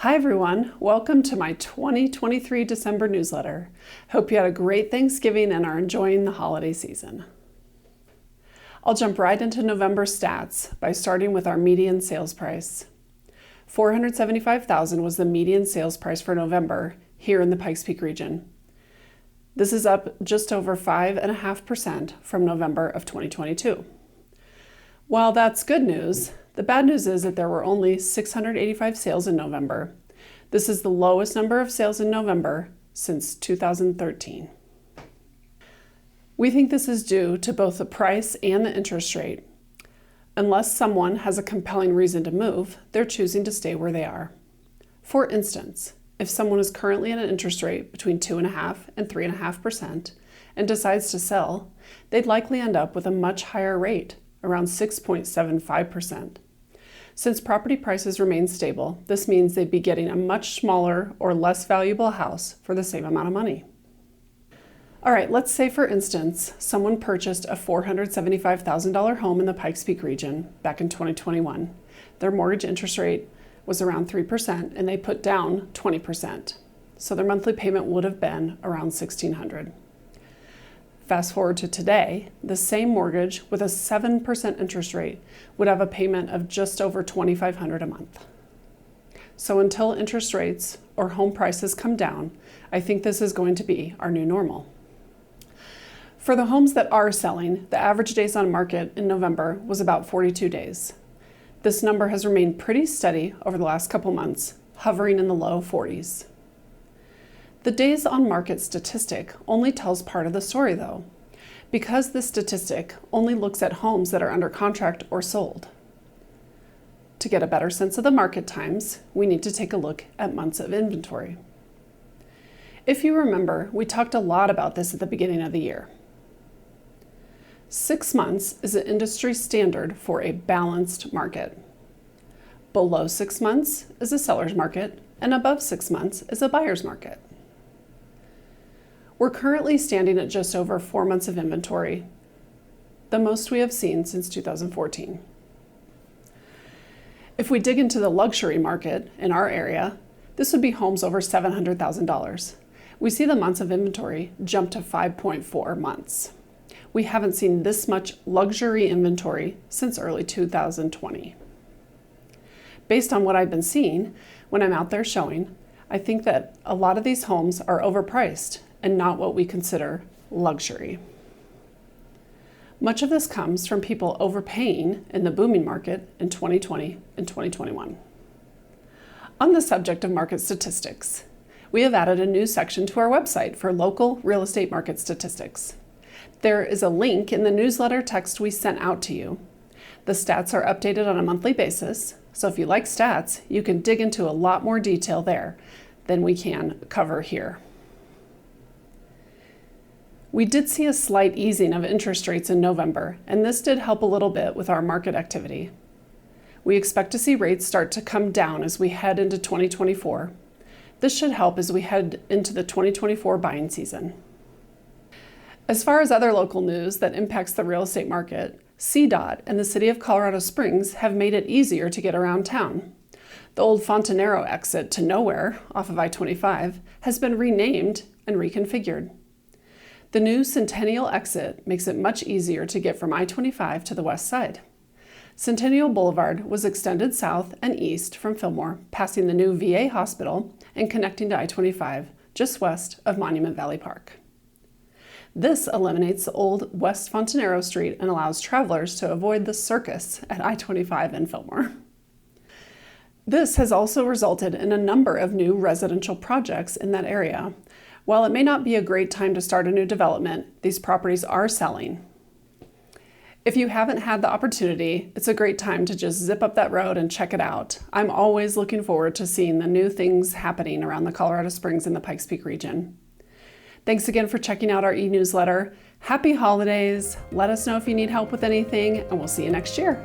Hi everyone, welcome to my 2023 December newsletter. Hope you had a great Thanksgiving and are enjoying the holiday season. I'll jump right into November stats by starting with our median sales price. $475,000 was the median sales price for November here in the Pikes Peak region. This is up just over 5.5% from November of 2022. While that's good news, the bad news is that there were only 685 sales in November. This is the lowest number of sales in November since 2013. We think this is due to both the price and the interest rate. Unless someone has a compelling reason to move, they're choosing to stay where they are. For instance, if someone is currently at an interest rate between 2.5% and 3.5% and decides to sell, they'd likely end up with a much higher rate, around 6.75%. Since property prices remain stable, this means they'd be getting a much smaller or less valuable house for the same amount of money. All right, let's say for instance, someone purchased a $475,000 home in the Pikes Peak region back in 2021. Their mortgage interest rate was around 3% and they put down 20%. So their monthly payment would have been around $1,600. Fast forward to today, the same mortgage with a 7% interest rate would have a payment of just over $2,500 a month. So until interest rates or home prices come down, I think this is going to be our new normal. For the homes that are selling, the average days on market in November was about 42 days. This number has remained pretty steady over the last couple months, hovering in the low 40s. The days on market statistic only tells part of the story though, because this statistic only looks at homes that are under contract or sold. To get a better sense of the market times, we need to take a look at months of inventory. If you remember, we talked a lot about this at the beginning of the year. 6 months is an industry standard for a balanced market. Below 6 months is a seller's market, and above 6 months is a buyer's market. We're currently standing at just over 4 months of inventory, the most we have seen since 2014. If we dig into the luxury market in our area, this would be homes over $700,000. We see the months of inventory jump to 5.4 months. We haven't seen this much luxury inventory since early 2020. Based on what I've been seeing when I'm out there showing, I think that a lot of these homes are overpriced and not what we consider luxury. Much of this comes from people overpaying in the booming market in 2020 and 2021. On the subject of market statistics, we have added a new section to our website for local real estate market statistics. There is a link in the newsletter text we sent out to you. The stats are updated on a monthly basis, so if you like stats, you can dig into a lot more detail there than we can cover here. We did see a slight easing of interest rates in November, and this did help a little bit with our market activity. We expect to see rates start to come down as we head into 2024. This should help as we head into the 2024 buying season. As far as other local news that impacts the real estate market, CDOT and the City of Colorado Springs have made it easier to get around town. The old Fontanero exit to nowhere off of I-25 has been renamed and reconfigured. The new Centennial exit makes it much easier to get from I-25 to the west side. Centennial Boulevard was extended south and east from Fillmore, passing the new VA hospital and connecting to I-25 just west of Monument Valley Park. This eliminates the old West Fontanero Street and allows travelers to avoid the circus at I-25 and Fillmore. This has also resulted in a number of new residential projects in that area. While it may not be a great time to start a new development, these properties are selling. If you haven't had the opportunity, it's a great time to just zip up that road and check it out. I'm always looking forward to seeing the new things happening around the Colorado Springs and the Pikes Peak region. Thanks again for checking out our e-newsletter. Happy holidays. Let us know if you need help with anything, and we'll see you next year.